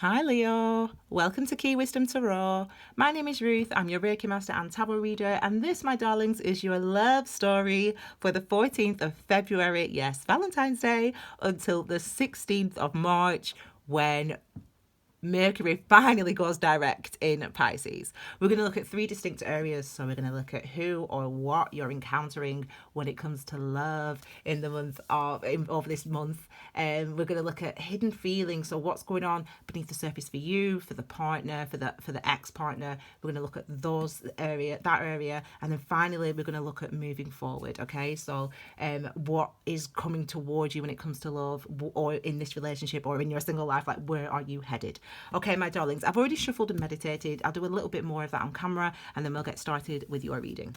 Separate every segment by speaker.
Speaker 1: Hi Leo, welcome to Key Wisdom Tarot. My name is Ruth, I'm your Reiki Master and Tarot Reader, and this, my darlings, is your love story for the 14th of February, yes, Valentine's Day, until the 16th of March, when Mercury finally goes direct in Pisces. We're going to look at three distinct areas. So we're going to look at who or what you're encountering when it comes to love in the month of over this month. And we're going to look at hidden feelings. So what's going on beneath the surface for you, for the partner, for the ex-partner. We're going to look at that area, and then finally we're going to look at moving forward. Okay, so what is coming towards you when it comes to love, or in this relationship, or in your single life? Like, where are you headed? Okay, my darlings, I've already shuffled and meditated. I'll do a little bit more of that on camera, and then we'll get started with your reading.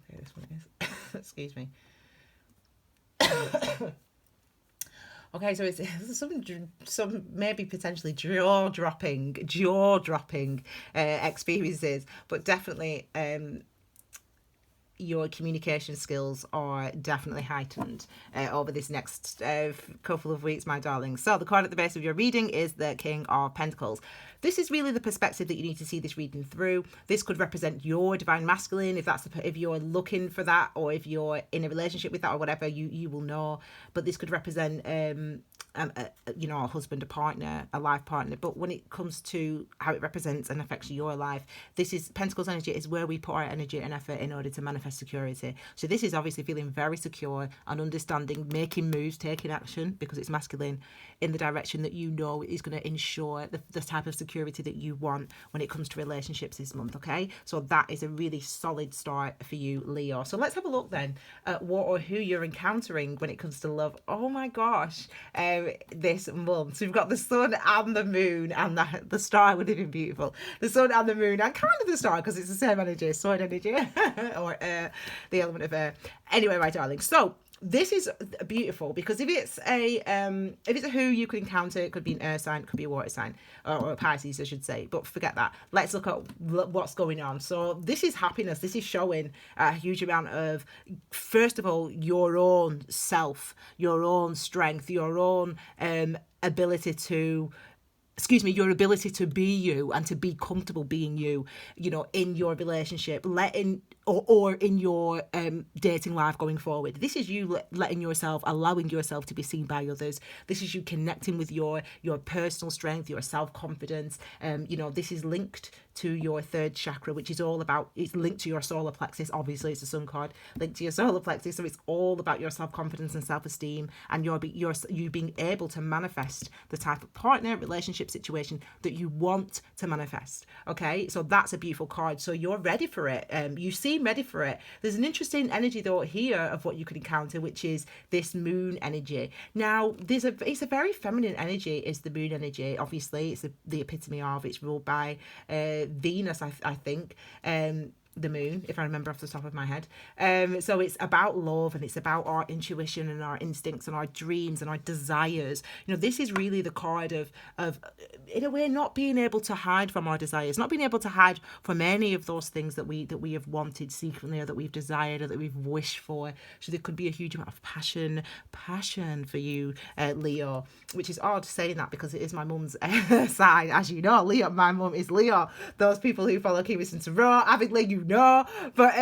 Speaker 1: Okay, this one is. Excuse me. Okay, so it's some maybe potentially jaw dropping experiences, but definitely your communication skills are definitely heightened over this next couple of weeks, my darling. So the card at the base of your reading is the King of Pentacles. This is really the perspective that you need to see this reading through. This could represent your divine masculine, if you're looking for that, or if you're in a relationship with that, or whatever, you will know. But this could represent a husband, a partner, a life partner. But when it comes to how it represents and affects your life, this is Pentacles energy is where we put our energy and effort in order to manifest security. So this is obviously feeling very secure and understanding, making moves, taking action, because it's masculine, in the direction that you know is going to ensure the type of security that you want when it comes to relationships this month. Okay, so that is a really solid start for you, Leo. So let's have a look then at what or who you're encountering when it comes to love. Oh my gosh, this month so we've got the sun and the moon, and the star would have been beautiful. The sun and the moon, and kind of the star, because it's the same energy, sword energy, or the element of air. Anyway, my darling, so this is beautiful, because if it's a who you could encounter, it could be an air sign, it could be a water sign, or a Pisces, I should say, but forget that. Let's look at what's going on. So this is happiness. This is showing a huge amount of, first of all, your own self, your own strength, your own ability to your ability to be you and to be comfortable being you, in your relationship, letting or in your dating life going forward. This is you letting yourself, allowing yourself to be seen by others. This is you connecting with your personal strength, your self-confidence. This is linked to your third chakra, which is all about, it's linked to your solar plexus. Obviously, it's a sun card linked to your solar plexus, so it's all about your self-confidence and self-esteem, and you being able to manifest the type of partner, relationship, situation that you want to manifest. Okay, so that's a beautiful card. So you're ready for it. You seem ready for it. There's an interesting energy though here of what you could encounter, which is this moon energy. Now, it's a very feminine energy. Is the moon energy? Obviously, it's the epitome of. It's ruled by Venus, I think. The moon, if I remember off the top of my head. So it's about love, and it's about our intuition and our instincts and our dreams and our desires. This is really the card of in a way, not being able to hide from our desires, not being able to hide from any of those things that we have wanted secretly, or that we've desired, or that we've wished for. So there could be a huge amount of passion for you, Leo, which is odd saying that, because it is my mum's sign, as you know. Leo, my mum is Leo. Those people who follow Key Wisdom Tarot avidly, but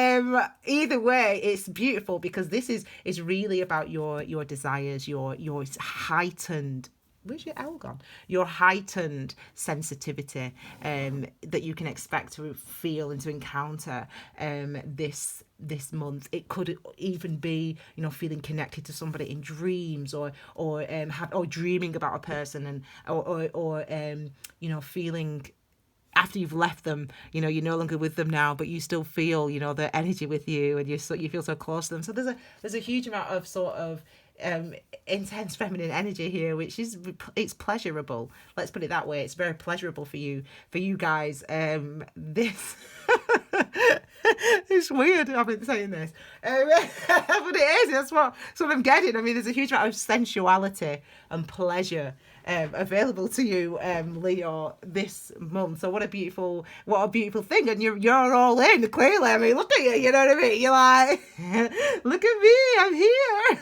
Speaker 1: either way, it's beautiful, because this is really about your desires, your heightened where's your L gone? Your heightened sensitivity that you can expect to feel and to encounter this month. It could even be, feeling connected to somebody in dreams, or dreaming about a person, and or feeling after you've left them, you're no longer with them now, but you still feel, their energy with you, and you feel so close to them. So there's a huge amount of sort of intense feminine energy here, which is, it's pleasurable. Let's put it that way. It's very pleasurable for you guys. This it's weird I've been saying this, but it is. That's what I'm getting. I mean, there's a huge amount of sensuality and pleasure available to you, Leo, this month. So what a beautiful thing. And you're all in, clearly. I mean, look at you, you know what I mean? You're like, look at me, I'm here.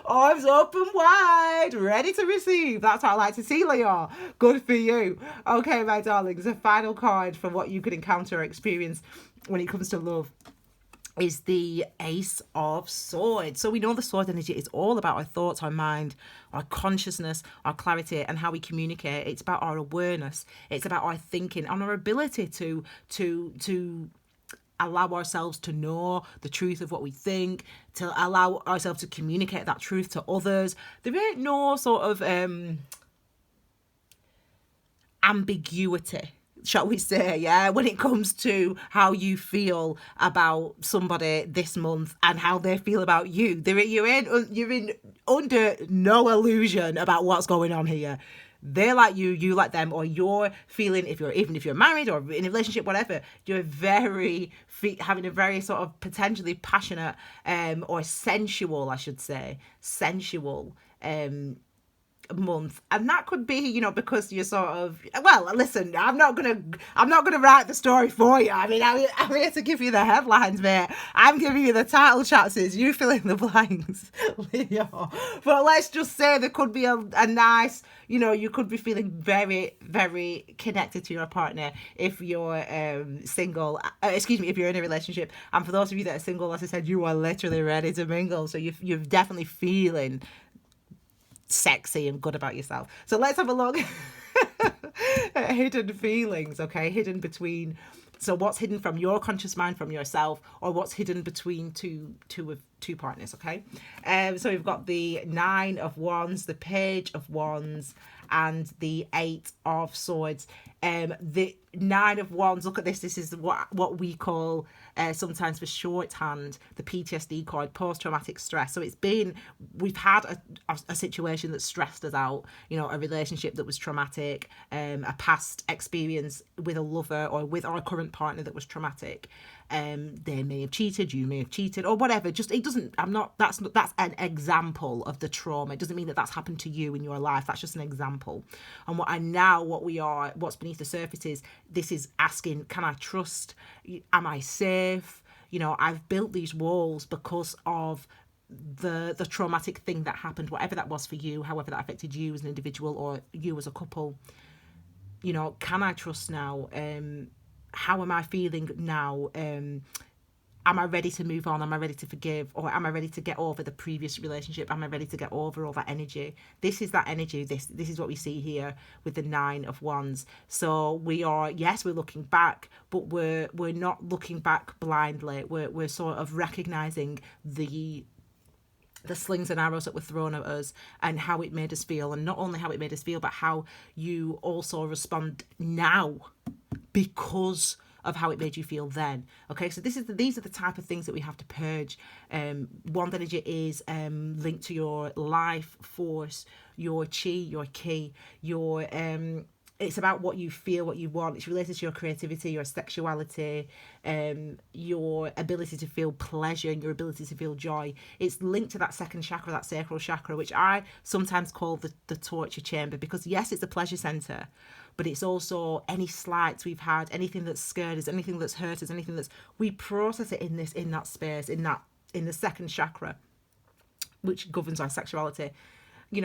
Speaker 1: Arms open wide, ready to receive. That's what I like to see, Leo. Good for you. Okay, my darlings, the final card for what you could encounter or experience when it comes to love is the Ace of Swords. So we know the sword energy is all about our thoughts, our mind, our consciousness, our clarity, and how we communicate. It's about our awareness. It's about our thinking and our ability to allow ourselves to know the truth of what we think, to allow ourselves to communicate that truth to others. There ain't no sort of ambiguity, shall we say, when it comes to how you feel about somebody this month and how they feel about you. You're in under no illusion about what's going on here. They like you, you like them, or you're feeling, even if you're married or in a relationship, whatever, you're having a very sort of potentially passionate or sensual, I should say, month. And that could be, because you're sort of, well, listen, I'm not gonna write the story for you. I mean, I'm here to give you the headlines, mate. I'm giving you the title chances, you fill in the blanks, Leo. But let's just say there could be a nice, you could be feeling very, very connected to your partner if you're single. If you're in a relationship. And for those of you that are single, as I said, you are literally ready to mingle. So you're definitely feeling sexy and good about yourself. So let's have a look at hidden feelings, okay? Hidden between, so what's hidden from your conscious mind, from yourself, or what's hidden between two partners, okay? So we've got the 9 of Wands, the Page of Wands, and the 8 of Swords. The 9 of Wands, look at this. This is what we call sometimes for shorthand the PTSD card, post-traumatic stress. So we've had a situation that stressed us out, a relationship that was traumatic, a past experience with a lover or with our current partner that was traumatic. They may have cheated, you may have cheated, or whatever. Just, it doesn't, that's an example of the trauma. It doesn't mean that that's happened to you in your life. That's just an example. And what's beneath the surface is, this is asking, can I trust? Am I safe? I've built these walls because of the traumatic thing that happened, whatever that was for you, however that affected you as an individual or you as a couple. Can I trust now? How am I feeling now? Am I ready to move on? Am I ready to forgive? Or am I ready to get over the previous relationship? Am I ready to get over all that energy? This is that energy. This is what we see here with the 9 of Wands. So we're looking back, but we're not looking back blindly. We're sort of recognizing the slings and arrows that were thrown at us and how it made us feel. And not only how it made us feel, but how you also respond now because of how it made you feel then. Okay, so these are the type of things that we have to purge. Wand energy is linked to your life force, your chi, your ki, your it's about what you feel, what you want. It's related to your creativity, your sexuality, your ability to feel pleasure and your ability to feel joy. It's linked to that second chakra, that sacral chakra, which I sometimes call the torture chamber, because yes, it's a pleasure center, but it's also any slights we've had, anything that's scared us, anything that's hurt us, we process it in that space, in the second chakra, which governs our sexuality. We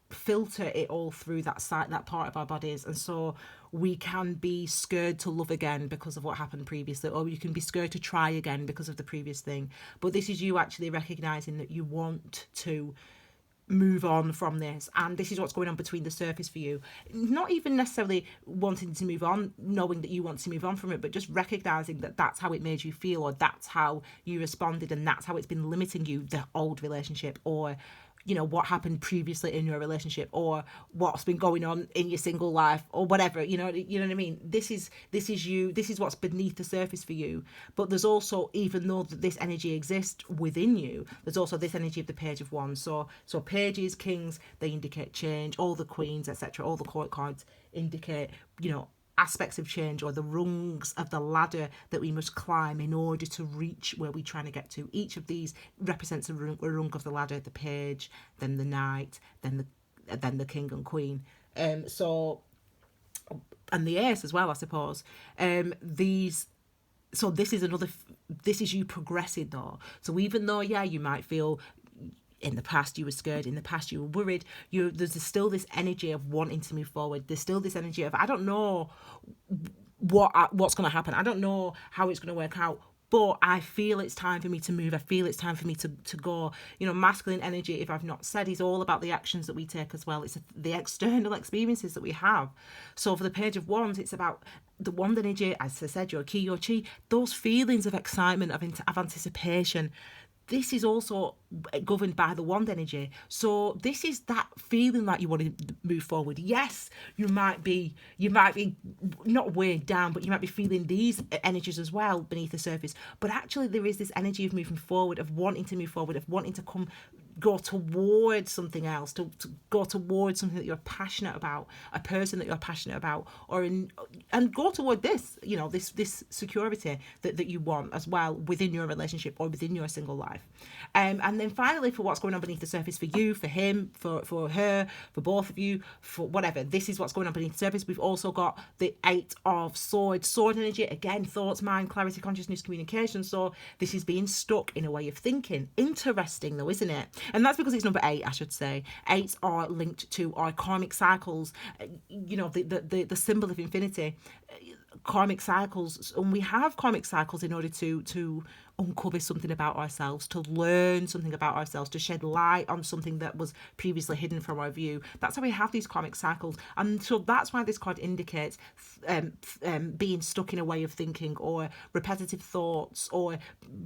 Speaker 1: filter it all through that side, that part of our bodies. And so we can be scared to love again because of what happened previously, or you can be scared to try again because of the previous thing. But this is you actually recognizing that you want to move on from this, and this is what's going on between the surface for you. Not even necessarily wanting to move on, knowing that you want to move on from it, but just recognizing that that's how it made you feel, or that's how you responded, and that's how it's been limiting you, the old relationship, or what happened previously in your relationship, or what's been going on in your single life, or whatever. You know what I mean? This is you. This is what's beneath the surface for you. But there's also, even though this energy exists within you, there's also this energy of the Page of Wands. So pages, kings, they indicate change. All the queens, etc., all the court cards indicate, aspects of change, or the rungs of the ladder that we must climb in order to reach where we're trying to get to. Each of these represents a rung of the ladder: the page, then the knight, then the king and queen. And the ace as well, I suppose. So this is you progressing though. So even though, you might feel in the past you were scared, in the past you were worried, there's still this energy of wanting to move forward. There's still this energy of, I don't know what's going to happen. I don't know how it's going to work out, but I feel it's time for me to move. I feel it's time for me to go. Masculine energy, if I've not said, is all about the actions that we take as well. It's the external experiences that we have. So for the Page of Wands, it's about the wand energy, as I said, your ki, your chi, those feelings of excitement, of anticipation. This is also governed by the wand energy. So this is that feeling like you want to move forward. Yes, you might be not weighed down, but you might be feeling these energies as well beneath the surface. But actually there is this energy of moving forward, of wanting to move forward, of wanting to go towards something else, to go towards something that you're passionate about, a person that you're passionate about, and go toward this, this security that you want as well within your relationship or within your single life. And then finally, for what's going on beneath the surface for you, for him, for her, for both of you, for whatever, this is what's going on beneath the surface. We've also got the 8 of Swords, sword energy, again, thoughts, mind, clarity, consciousness, communication. So this is being stuck in a way of thinking. Interesting though, isn't it? And that's because it's number 8, I should say. 8s are linked to our karmic cycles, the symbol of infinity. Karmic cycles, and we have karmic cycles in order to uncover something about ourselves, to learn something about ourselves, to shed light on something that was previously hidden from our view. That's how we have these karmic cycles. And so that's why this card indicates being stuck in a way of thinking, or repetitive thoughts, or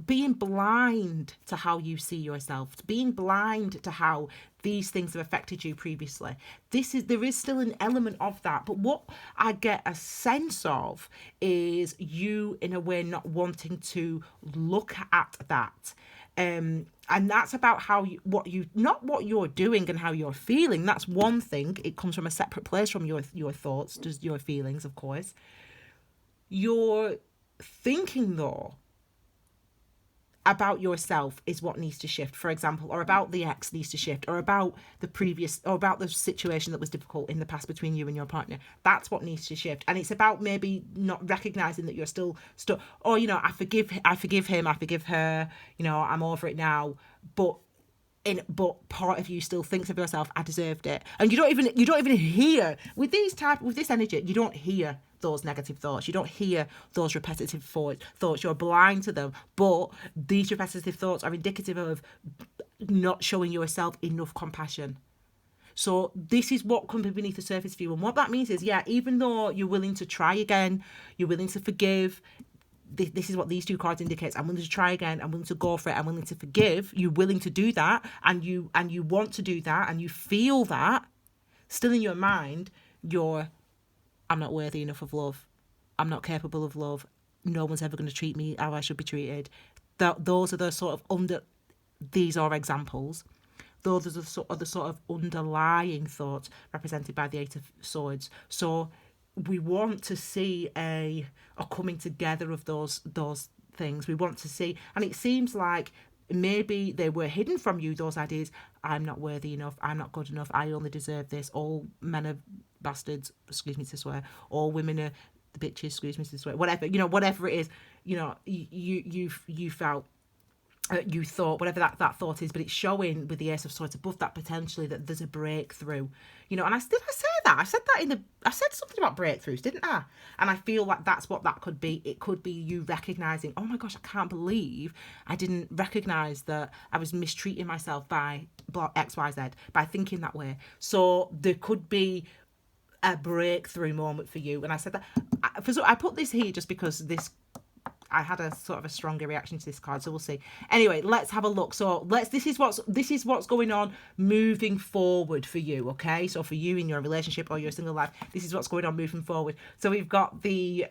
Speaker 1: being blind to how you see yourself, being blind to how these things have affected you previously. There is still an element of that, but what I get a sense of is you in a way not wanting to look at that. And that's about what you're doing and how you're feeling. That's one thing. It comes from a separate place from your thoughts, just your feelings, of course. Your thinking though about yourself is what needs to shift, for example, or about the ex needs to shift, or about the previous, or about the situation that was difficult in the past between you and your partner. That's what needs to shift. And it's about maybe not recognizing that you're still stuck, or I forgive him, I forgive her, I'm over it now, but part of you still thinks of yourself, I deserved it. And you don't even hear with this energy, you don't hear those negative thoughts, you don't hear those repetitive thoughts, you're blind to them. But these repetitive thoughts are indicative of not showing yourself enough compassion. So this is what comes beneath the surface for you. And what that means is, even though you're willing to try again, you're willing to forgive, this is what these 2 cards indicates. I'm willing to try again, I'm willing to go for it, I'm willing to forgive. You're willing to do that, and you want to do that, and you feel that still in your mind, I'm not worthy enough of love, I'm not capable of love, no one's ever going to treat me how I should be treated. Those are the sort of these are examples. Those are the sort of underlying thoughts represented by the 8 of Swords. So we want to see a coming together of those things. We want to see, and it seems like maybe they were hidden from you, those ideas. I'm not worthy enough, I'm not good enough, I only deserve this, all men are bastards, excuse me to swear, all women are the bitches, excuse me to swear, whatever it is, you felt you thought, whatever that thought is, but it's showing with the Ace of Swords above that potentially that there's a breakthrough, you know. And I say that, I said something about breakthroughs, didn't I? And I feel like that's what that could be. It could be you recognizing, oh my gosh, I can't believe I didn't recognize that I was mistreating myself by XYZ, by thinking that way. So there could be a breakthrough moment for you. And I said that I put this here just because I had a sort of a stronger reaction to this card, so we'll see. Anyway, let's have a look. So this is what's going on moving forward for you, okay? So for you in your relationship or your single life, this is what's going on moving forward. So we've got the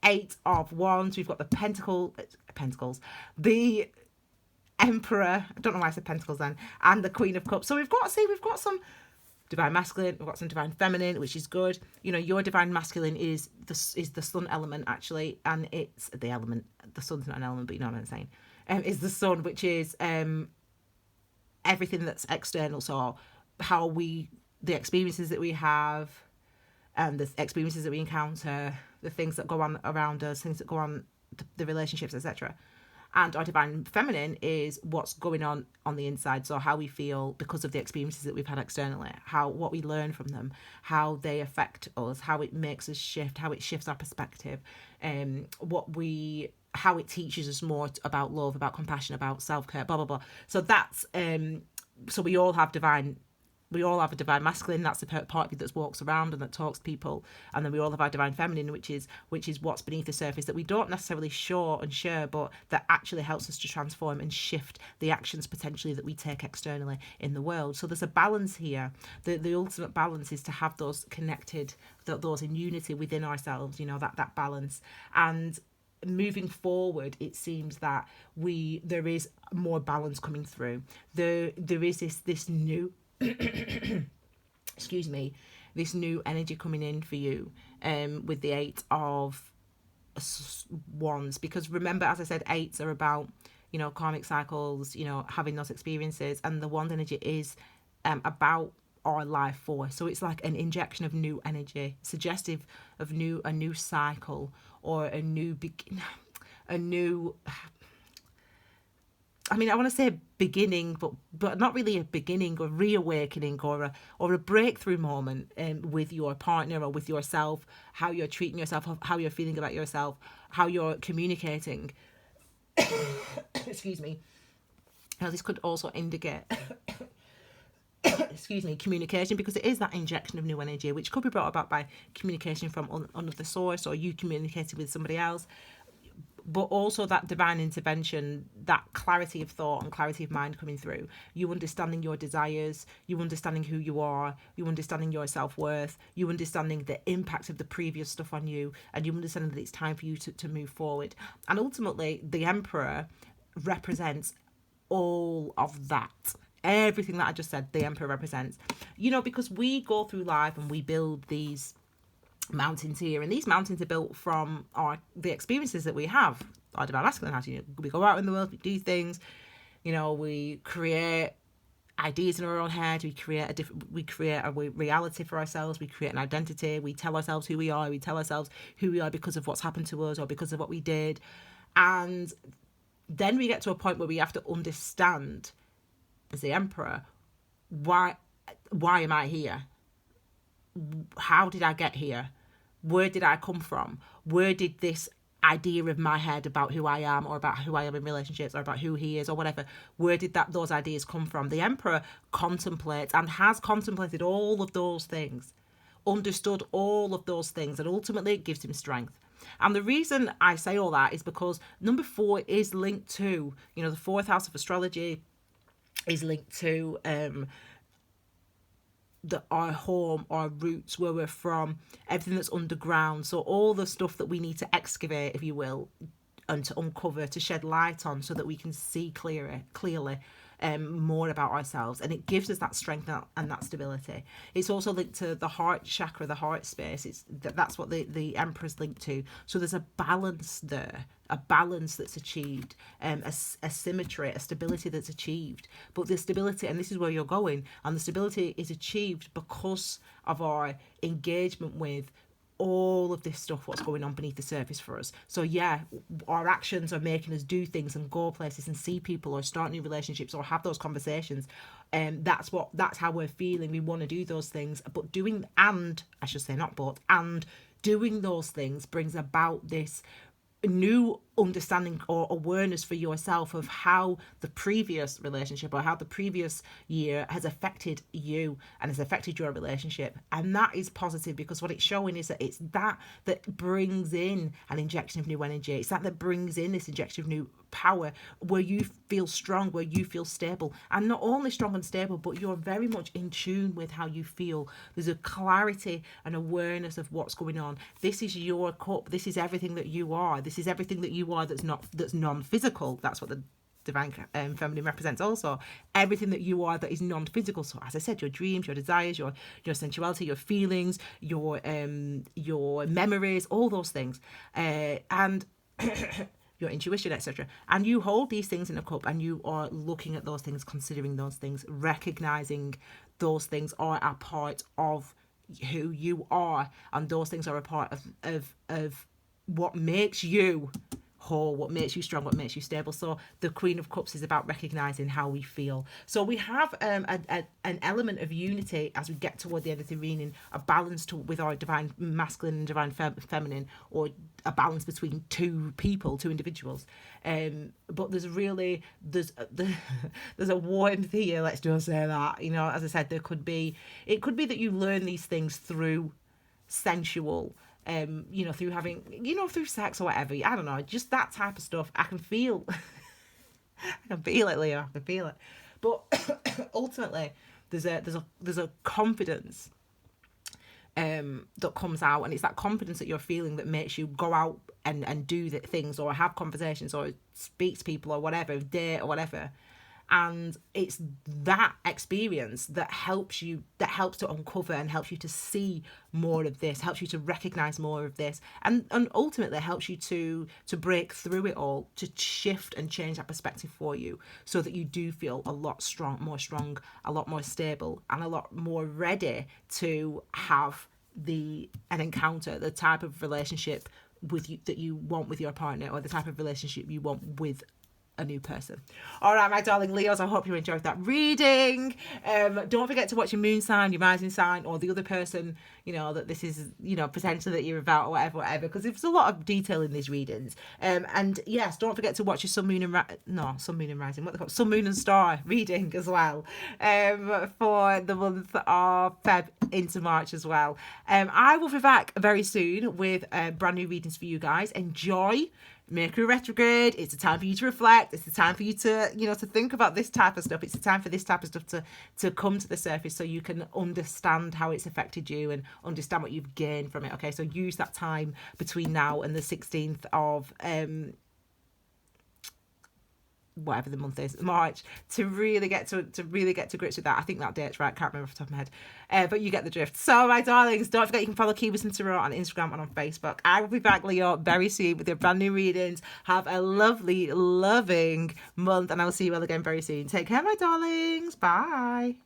Speaker 1: Eight of Wands, we've got the Pentacles, the Emperor, I don't know why I said Pentacles then, and the Queen of Cups. So we've got some divine masculine, we've got some divine feminine, which is good. You know, your divine masculine is the sun element, actually, and it's the element. The sun's not an element, but you know what I'm saying. Is the sun, which is everything that's external. So the experiences that we have, the experiences that we encounter, the things that go on around us, things that go on, the relationships, etc. And our divine feminine is what's going on the inside. So how we feel because of the experiences that we've had externally, what we learn from them, how they affect us, how it makes us shift, how it shifts our perspective, how it teaches us more about love, about compassion, about self-care, blah, blah, blah. So that's, so we all have a divine masculine, that's the part of you that walks around and that talks to people, and then we all have our divine feminine, which is what's beneath the surface that we don't necessarily share, but that actually helps us to transform and shift the actions potentially that we take externally in the world. So there's a balance here. The ultimate balance is to have those connected, those in unity within ourselves, you know, that balance. And moving forward, it seems that there is more balance coming through. There is this new excuse me, this new energy coming in for you with the Eight of Wands, because remember, as I said, eights are about, you know, karmic cycles, you know, having those experiences, and the wand energy is about our life force. So it's like an injection of new energy, suggestive of a new cycle, or a new I mean, I want to say beginning, but not really a beginning, or reawakening, or a breakthrough moment with your partner or with yourself, how you're treating yourself, how you're feeling about yourself, how you're communicating. Excuse me. Now, this could also indicate communication, because it is that injection of new energy, which could be brought about by communication from another source, or you communicating with somebody else. But also that divine intervention, that clarity of thought and clarity of mind coming through. You understanding your desires, you understanding who you are, you understanding your self-worth, you understanding the impact of the previous stuff on you, and you understanding that it's time for you to move forward. And ultimately, the Emperor represents all of that. Everything that I just said, the Emperor represents. You know, because we go through life and we build these mountains here, and these mountains are built from the experiences that we have. Our divine masculine has, you know, we go out in the world, we do things, you know, we create ideas in our own head, we create a reality for ourselves, we create an identity, we tell ourselves who we are, because of what's happened to us or because of what we did. And then we get to a point where we have to understand, as the Emperor, why am I here? How did I get here? Where did I come from? Where did this idea of my head about who I am, or about who I am in relationships, or about who he is, or whatever, where did those ideas come from? The Emperor contemplates and has contemplated all of those things, understood all of those things, and ultimately it gives him strength. And the reason I say all that is because number 4 is linked to, you know, the 4th house of astrology is linked to our home, our roots, where we're from, everything that's underground. So all the stuff that we need to excavate, if you will, and to uncover, to shed light on, so that we can see clearly more about ourselves, and it gives us that strength and that stability. It's also linked to the heart chakra, the heart space. That's what the Emperor's linked to. So there's a balance there, a balance that's achieved, a symmetry, a stability that's achieved. But the stability, and this is where you're going, and the stability is achieved because of our engagement with all of this stuff, what's going on beneath the surface for us. So yeah, our actions are making us do things and go places and see people or start new relationships or have those conversations. That's how we're feeling. We want to do those things, but doing those things brings about this new understanding or awareness for yourself of how the previous relationship or how the previous year has affected you and has affected your relationship. And that is positive, because what it's showing is that it's that brings in an injection of new energy. It's that brings in this injection of new power, where you feel strong, where you feel stable, and not only strong and stable, but you're very much in tune with how you feel. There's a clarity and awareness of what's going on. This is your cup. This is everything that you are. This is everything that you are that's non-physical. That's what the divine feminine represents. Also, everything that you are that is non-physical. So as I said, your dreams, your desires, your sensuality, your feelings, your memories, all those things, and your intuition, etc. And you hold these things in a cup, and you are looking at those things, considering those things, recognizing those things are a part of who you are, and those things are a part of what makes you whole, what makes you strong, what makes you stable. So the Queen of Cups is about recognizing how we feel. So we have an element of unity as we get toward the end of the reading, a balance with our divine masculine and divine feminine, or a balance between two individuals. But there's a warmth here, let's just say that. You know, as I said, it could be that you learn these things through sensual, through having, through sex or whatever. I don't know, just that type of stuff. I can feel it, Leo. I can feel it. But ultimately, there's a confidence that comes out, and it's that confidence that you're feeling that makes you go out and do the things, or have conversations, or speak to people, or whatever, date or whatever. And it's that experience that helps to uncover and helps you to see more of this, helps you to recognize more of this, and ultimately helps you to break through it all, to shift and change that perspective for you, so that you do feel a lot more strong, a lot more stable, and a lot more ready to have an encounter, the type of relationship with you that you want with your partner, or the type of relationship you want with a new person. All right, my darling Leos, I hope you enjoyed that reading. Don't forget to watch your moon sign, your rising sign, or the other person, that this is, potentially that you're about, or whatever, because there's a lot of detail in these readings. And yes, don't forget to watch your sun, moon and rising, what they call sun, moon and star reading as well, for the month of Feb into March as well. I will be back very soon with brand new readings for you guys. Enjoy Mercury retrograde. It's a time for you to reflect. It's a time for you to, to think about this type of stuff. It's a time for this type of stuff to come to the surface, so you can understand how it's affected you and understand what you've gained from it. Okay, so use that time between now and the 16th of whatever the month is, March, to really get to grips with that. I think that date's right, can't remember off the top of my head, but you get the drift. So my darlings, don't forget you can follow Key Wisdom Tarot on Instagram and on Facebook. I will be back, Leo, very soon with your brand new readings. Have a lovely, loving month, and I will see you all again very soon. Take care, my darlings. Bye.